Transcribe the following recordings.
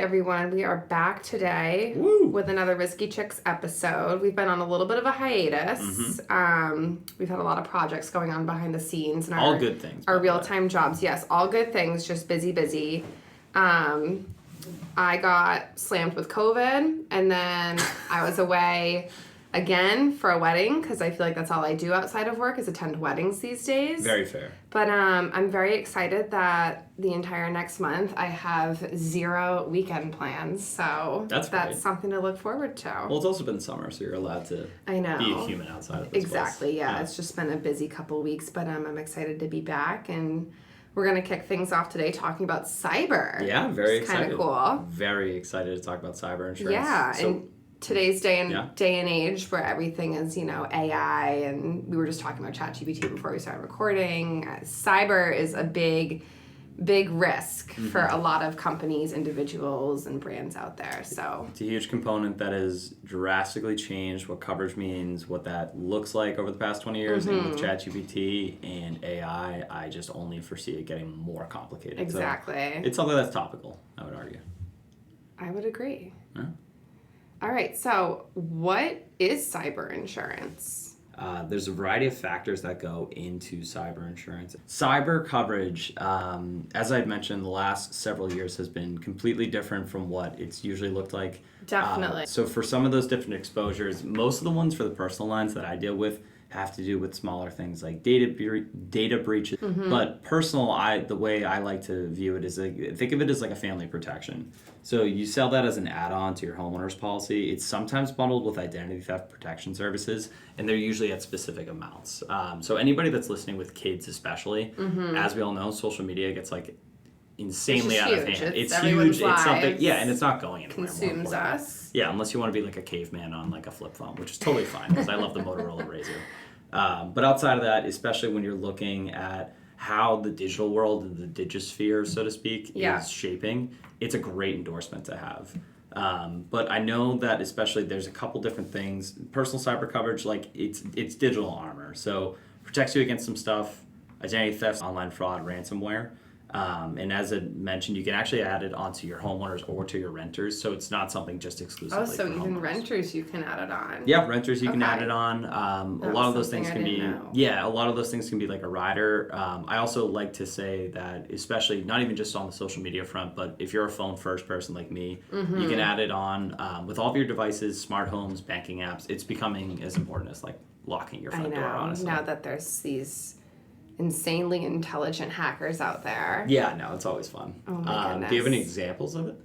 everyone. We are back today with another Risky Chicks episode. We've been on a little bit of a hiatus. We've had a lot of projects going on behind the scenes. And all good things. Our real-time jobs. Yes, all good things, just busy. I got slammed with COVID, and then I was away again for a wedding, because I feel like that's all I do outside of work is attend weddings these days. Very fair. But I'm very excited that the entire next month I have 0 weekend plans, so that's something to look forward to. Well, it's also been summer, so you're allowed to be a human outside of this place. Yeah, it's just been a busy couple weeks, but I'm excited to be back, and we're going to kick things off today talking about cyber. Yeah, very excited. Kind of cool. Very excited to talk about cyber insurance. Yeah, and today's day and age where everything is, AI, and we were just talking about ChatGPT before we started recording. Cyber is a big risk for a lot of companies, individuals, and brands out there. So it's a huge component that has drastically changed what coverage means, what that looks like over the past 20 years. And with ChatGPT and AI, I just only foresee it getting more complicated. Exactly. So it's something that's topical, I would argue. I would agree. Yeah. All right, so what is cyber insurance? There's a variety of factors that go into cyber insurance. Cyber coverage, as I've mentioned, the last several years has been completely different from what it's usually looked like. Definitely. So for some of those different exposures, most of the ones for the personal lines that I deal with have to do with smaller things like data breaches. But personal, the way I like to view it is think of it as like a family protection. So you sell that as an add-on to your homeowner's policy. It's sometimes bundled with identity theft protection services, and they're usually at specific amounts. So anybody that's listening with kids especially, as we all know, social media gets like insanely out of hand. It's huge. It's something, and it's not going anywhere. Consumes us. Yeah, unless you want to be like a caveman on like a flip phone, which is totally fine because I love the Motorola Razr. But outside of that, especially when you're looking at how the digital world, the digisphere, so to speak, is shaping, it's a great endorsement to have. But I know that especially there's a couple different things. Personal cyber coverage, like it's digital armor. So protects you against some stuff, identity theft, online fraud, ransomware. And as I mentioned, you can actually add it onto your homeowners or to your renters, so it's not something just exclusively for homeowners. Even renters you can add it on. Yeah, renters you can add it on. A lot of those things can be a lot of those things can be like a rider. I also like to say that, especially not even just on the social media front, but if you're a phone first person like me, you can add it on with all of your devices, smart homes, banking apps. It's becoming as important as like locking your front door, honestly. Now that there's these insanely intelligent hackers out there. Yeah, no, it's always fun. Oh my goodness. Do you have any examples of it?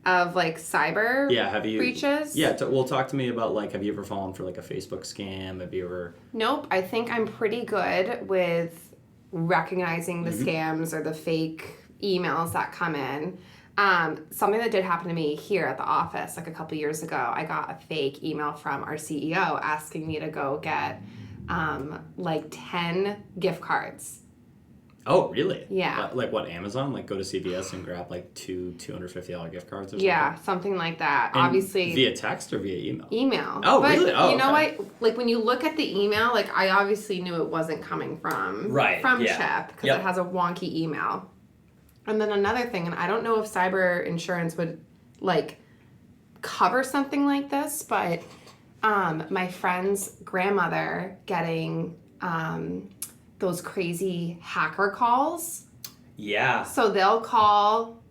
Of like cyber breaches? Yeah, talk to me about like, have you ever fallen for like a Facebook scam? Have you ever? Nope, I think I'm pretty good with recognizing the scams or the fake emails that come in. Something that did happen to me here at the office like a couple years ago, I got a fake email from our CEO asking me to go get like 10 gift cards. Oh, really? Yeah. Like what, Amazon? Like go to CVS and grab like two $250 gift cards or something? Yeah, something like that. And obviously. Via text or via email? Email. Oh, but really? Oh, you know what? Like when you look at the email, like I obviously knew it wasn't coming from Chip because it has a wonky email. And then another thing, and I don't know if cyber insurance would like cover something like this, but my friend's grandmother getting those crazy hacker calls. Yeah. So they'll call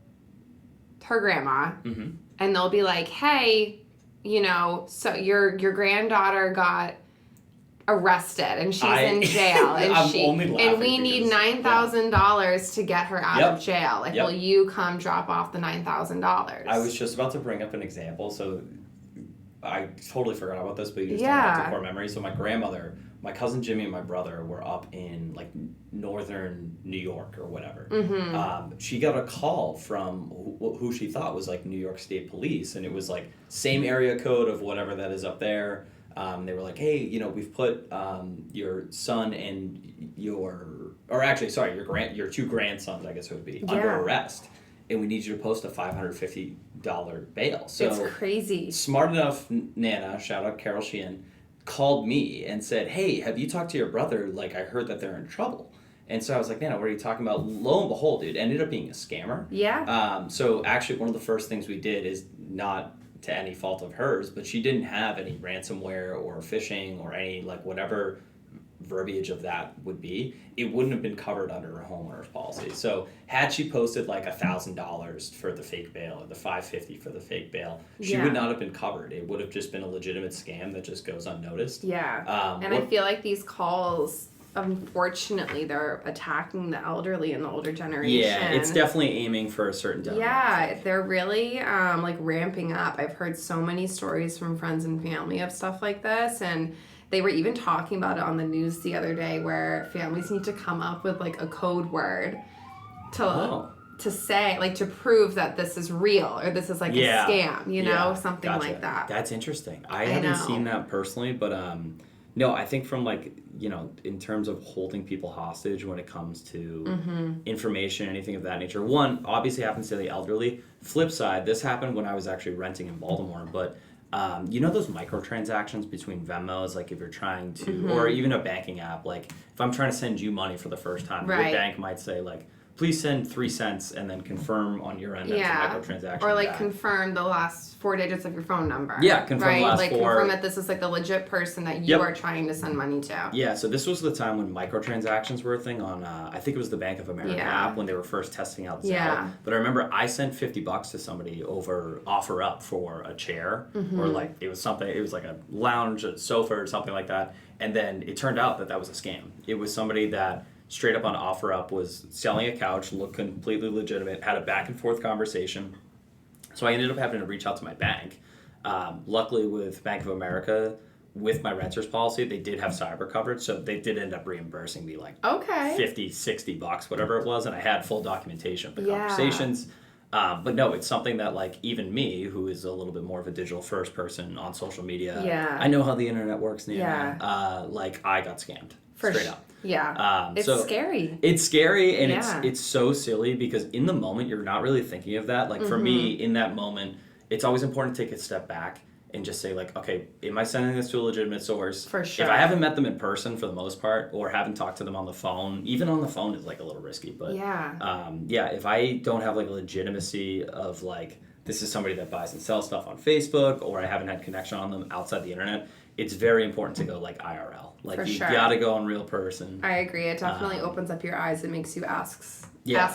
her grandma and they'll be like, hey, so your granddaughter got arrested and she's in jail and we need $9,000 to get her out of jail. Like, will you come drop off the $9,000? I was just about to bring up an example. So I totally forgot about this, but you just have to core memory. So my grandmother, my cousin Jimmy, and my brother were up in like northern New York or whatever. She got a call from who she thought was like New York State Police, and it was like same area code of whatever that is up there. They were like, hey, we've put your son and your two grandsons, I guess it would be, under arrest. And we need you to post a $550 bail. So it's crazy. Smart enough Nana, shout out Carol Sheehan, called me and said, hey, have you talked to your brother? Like, I heard that they're in trouble. And so I was like, man, what are you talking about? Lo and behold, it ended up being a scammer. Yeah. So actually, one of the first things we did is not to any fault of hers, but she didn't have any ransomware or phishing or any like whatever verbiage of that would be, it wouldn't have been covered under her homeowner's policy. So had she posted like $1,000 for the fake bail or the $550 for the fake bail, she would not have been covered. It would have just been a legitimate scam that just goes unnoticed. Yeah. And I feel like these calls, unfortunately, they're attacking the elderly and the older generation. Yeah, it's definitely aiming for a certain demographic. Yeah, they're really like ramping up. I've heard so many stories from friends and family of stuff like this, and they were even talking about it on the news the other day where families need to come up with like a code word to say, like, to prove that this is real or this is like a scam, you know, something like that. That's interesting. I haven't seen that personally, but no, I think from like, you know, in terms of holding people hostage when it comes to information, anything of that nature. One, obviously happens to the elderly. Flip side, this happened when I was actually renting in Baltimore, but you know those microtransactions between Venmos, like if you're trying to, or even a banking app, like if I'm trying to send you money for the first time, your bank might say like, please send 3 cents and then confirm on your end that's a microtransaction. Or like confirm the last 4 digits of your phone number. Yeah, confirm the last like 4. Confirm that this is like the legit person that you are trying to send money to. Yeah, so this was the time when microtransactions were a thing on, I think it was the Bank of America app when they were first testing out Zelle. Yeah. But I remember I sent $50 to somebody over OfferUp for a chair, or like it was like a lounge, a sofa or something like that. And then it turned out that that was a scam. It was somebody that straight up on OfferUp was selling a couch, looked completely legitimate, had a back and forth conversation. So I ended up having to reach out to my bank. Luckily with Bank of America, with my renter's policy, they did have cyber coverage, so they did end up reimbursing me like $50-$60, whatever it was, and I had full documentation for conversations. But no, it's something that like even me, who is a little bit more of a digital first person on social media, I know how the internet works now. Like I got scammed straight up. Yeah. It's scary. It's scary, and it's so silly because in the moment you're not really thinking of that. Like for me, in that moment, it's always important to take a step back and just say like, okay, am I sending this to a legitimate source? For sure. If I haven't met them in person for the most part, or haven't talked to them on the phone, even on the phone is like a little risky. But if I don't have like a legitimacy of like, this is somebody that buys and sells stuff on Facebook, or I haven't had connection on them outside the internet, it's very important to go like IRL. Like you gotta go in real person. I agree. It definitely opens up your eyes. It makes you ask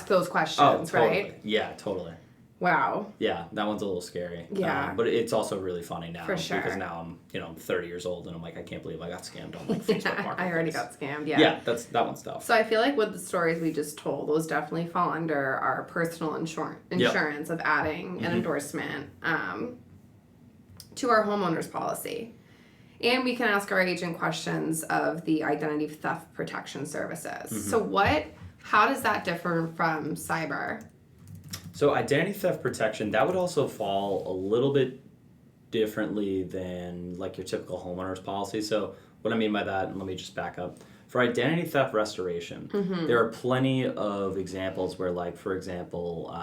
those questions, right? Yeah, totally. Wow. Yeah, that one's a little scary. Yeah. But it's also really funny now. For sure. Because now I'm 30 years old and I'm like, I can't believe I got scammed on like Facebook Marketplace. I already got scammed, Yeah, that one's tough. So I feel like with the stories we just told, those definitely fall under our personal insurance of adding an endorsement to our homeowner's policy. And we can ask our agent questions of the identity theft protection services. So how does that differ from cyber? So identity theft protection, that would also fall a little bit differently than like your typical homeowner's policy. So what I mean by that, and let me just back up. For identity theft restoration, there are plenty of examples where, like, for example,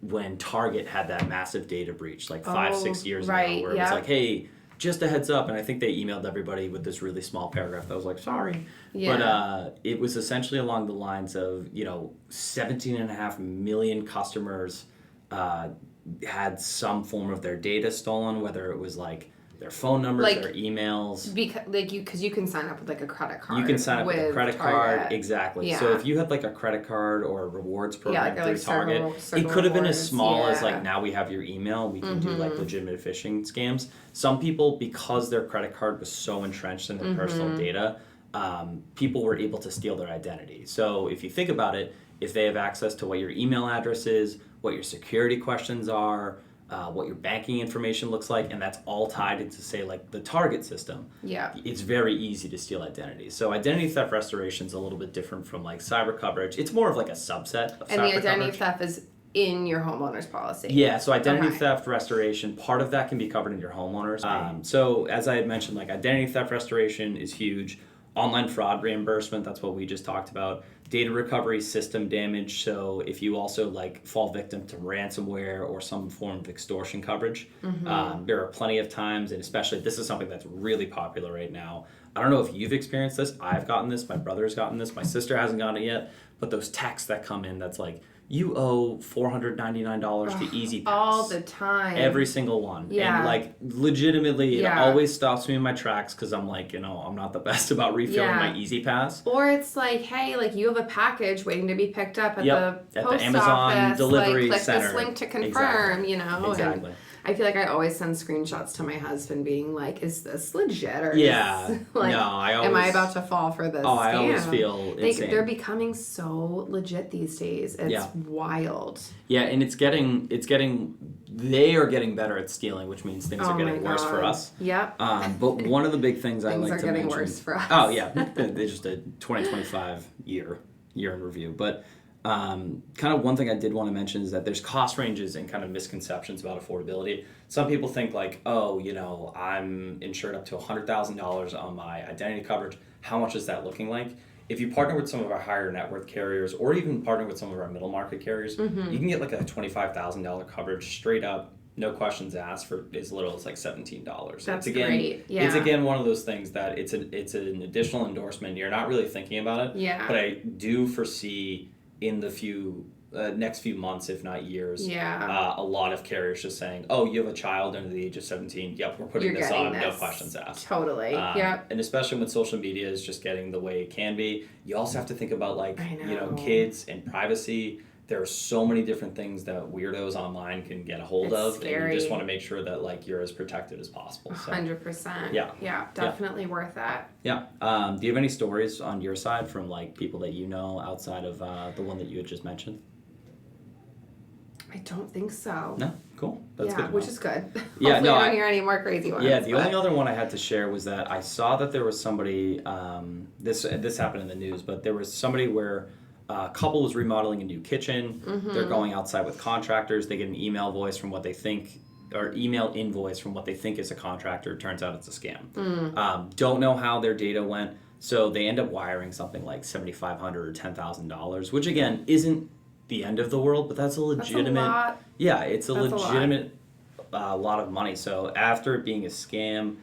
when Target had that massive data breach like 5-6 years ago, where it was like, hey, just a heads up, and I think they emailed everybody with this really small paragraph that was like, sorry. But it was essentially along the lines of, 17.5 million customers had some form of their data stolen, whether it was like their phone numbers, their emails. Because you can sign up with like a credit card. You can sign up with a credit card, exactly. Yeah. So if you had like a credit card or a rewards program through Target, it could have been as small as like, now we have your email, we can do like legitimate phishing scams. Some people, because their credit card was so entrenched in their personal data, people were able to steal their identity. So if you think about it, if they have access to what your email address is, what your security questions are, what your banking information looks like, and that's all tied into, say, like the Target system. Yeah. It's very easy to steal identities. So identity theft restoration is a little bit different from like cyber coverage. It's more of like a subset of cyber coverage. And the identity theft is in your homeowner's policy. Yeah, so identity theft restoration, part of that can be covered in your homeowner's. So as I had mentioned, like identity theft restoration is huge. Online fraud reimbursement, that's what we just talked about. Data recovery, system damage. So if you also like fall victim to ransomware or some form of extortion coverage, there are plenty of times, and especially this is something that's really popular right now, I don't know if you've experienced this. I've gotten this. My brother's gotten this. My sister hasn't gotten it yet. But those texts that come in that's like, you owe $499 to Easy Pass. All the time. Every single one. Yeah. And like, legitimately, it always stops me in my tracks because I'm like, I'm not the best about refilling my Easy Pass. Or it's like, hey, like you have a package waiting to be picked up at the post the Amazon office. delivery click center. This link to confirm, Exactly. And I feel like I always send screenshots to my husband being like, is this legit? Or am I about to fall for this scam? I always feel insane. They're becoming so legit these days. It's wild. Yeah, and they are getting better at stealing, which means things are getting worse for us. Yep. But one of the big things I like to mention... Things are getting worse for us. Oh, yeah. They just a 2025 year in review. But kind of one thing I did want to mention is that there's cost ranges and kind of misconceptions about affordability. Some people think like, I'm insured up to $100,000 on my identity coverage. How much is that looking like? If you partner with some of our higher net worth carriers or even partner with some of our middle market carriers, you can get like a $25,000 coverage straight up, no questions asked, for as little as like $17. That's great. Yeah. It's again one of those things that it's an additional endorsement. You're not really thinking about it. Yeah. But I do foresee in the next few months, if not years, a lot of carriers just saying, oh, you have a child under the age of 17. Yep, we're putting this on. No questions asked. Totally. Yep. And especially when social media is just getting the way it can be, you also have to think about kids and privacy. There are so many different things that weirdos online can get a hold of. Scary. And you just want to make sure that you're as protected as possible. So. 100%. Yeah. Definitely worth that. Yeah. Do you have any stories on your side from people that you know outside of the one that you had just mentioned? I don't think so. No? Cool. That's good. Which is good. Yeah, Hopefully I don't hear any more crazy ones. Yeah, the only other one I had to share was that I saw that there was somebody, this happened in the news, but there was somebody where a couple was remodeling a new kitchen. Mm-hmm. They're going outside with contractors. They get an email invoice from what they think is a contractor. It turns out it's a scam. Don't know how their data went, so they end up wiring something like $7,500 or $10,000, which again isn't the end of the world, but that's a legitimate. That's a lot. Yeah, it's a legitimate lot of money. So after it being a scam,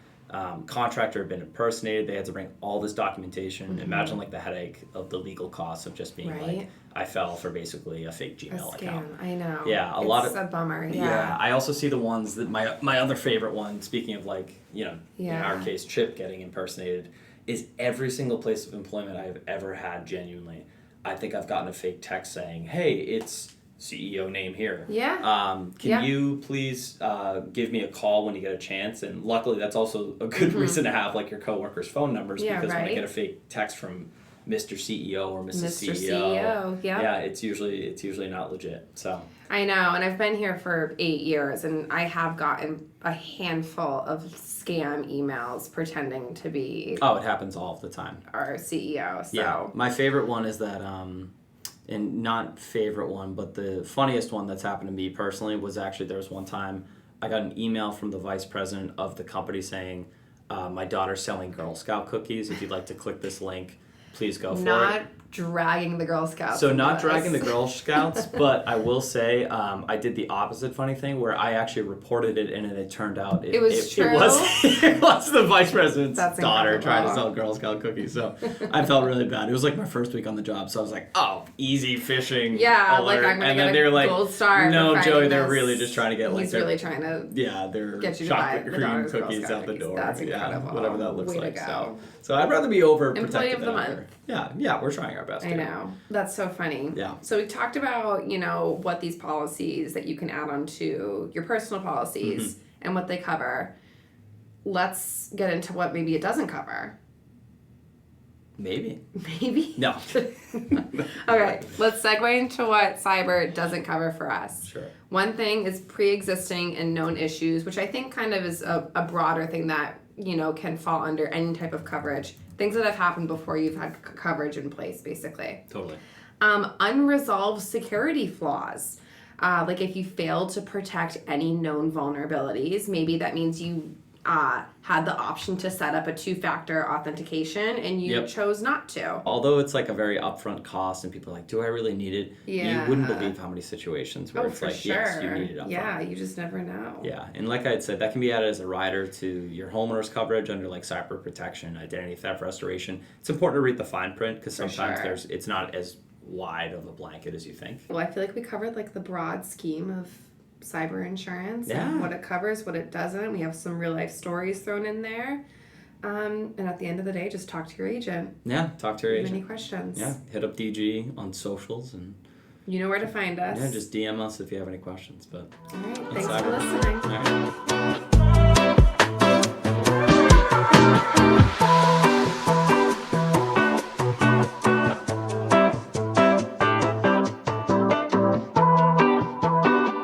contractor had been impersonated. They had to bring all this documentation. Mm-hmm. Imagine the headache of the legal costs of just being I fell for basically a fake Gmail account. I know. Yeah, it's a bummer. Yeah. I also see the ones that my other favorite one. Speaking of in our case, Chip getting impersonated, is every single place of employment I've ever had. Genuinely, I think I've gotten a fake text saying, "Hey, it's CEO name here. Yeah. Can you please give me a call when you get a chance?" And luckily, that's also a good reason to have your coworkers' phone numbers because when I get a fake text from Mr. CEO or Mrs. CEO, it's usually not legit. So I know, and I've been here for 8 years, and I have gotten a handful of scam emails pretending to be. Oh, it happens all the time. Our CEO. So yeah, my favorite one is that. And not favorite one, but the funniest one that's happened to me personally was actually there was one time I got an email from the vice president of the company saying, my daughter's selling Girl Scout cookies. If you'd like to click this link, please go for it. Not dragging the Girl Scouts. So not dragging the Girl Scouts, but I will say I did the opposite funny thing where I actually reported it and it turned out it was true. It was the vice president's daughter trying to sell Girl Scout cookies. So I felt really bad. It was my first week on the job, so I was like, oh, easy phishing alert. I'm gonna and get then they were like, gold star. No, Joey, they're really just trying to get He's really trying to their get you chocolate to buy cream cookies out the door. That's incredible. Whatever that looks like. So I'd rather be overprotected. Employee of the month. Yeah, we're trying our best. I know. That's so funny. Yeah. So we talked about, what these policies that you can add onto your personal policies and what they cover. Let's get into what maybe it doesn't cover. Maybe. No. Okay, let's segue into what cyber doesn't cover for us. Sure. One thing is pre-existing and known issues, which I think kind of is a broader thing that, can fall under any type of coverage. Things that have happened before you've had coverage in place, basically. Totally. Unresolved security flaws. If you fail to protect any known vulnerabilities, maybe that means you had the option to set up a 2-factor authentication, and you chose not to. Although it's like a very upfront cost, and people are like, do I really need it? You wouldn't believe how many situations where it's like, yes, you need it upfront. Yeah, you just never know. Yeah, and like I had said, that can be added as a rider to your homeowner's coverage under like cyber protection, identity theft restoration. It's important to read the fine print because sometimes it's not as wide of a blanket as you think. Well, I feel like we covered like the broad scheme of cyber insurance and what it covers, what it doesn't. We have some real life stories thrown in there. And at the end of the day, just talk to your agent. Yeah, talk to your agent. Any questions? Yeah, hit up DG on socials and you know where to find us. Yeah, just DM us if you have any questions. But all right, thanks for listening. All right.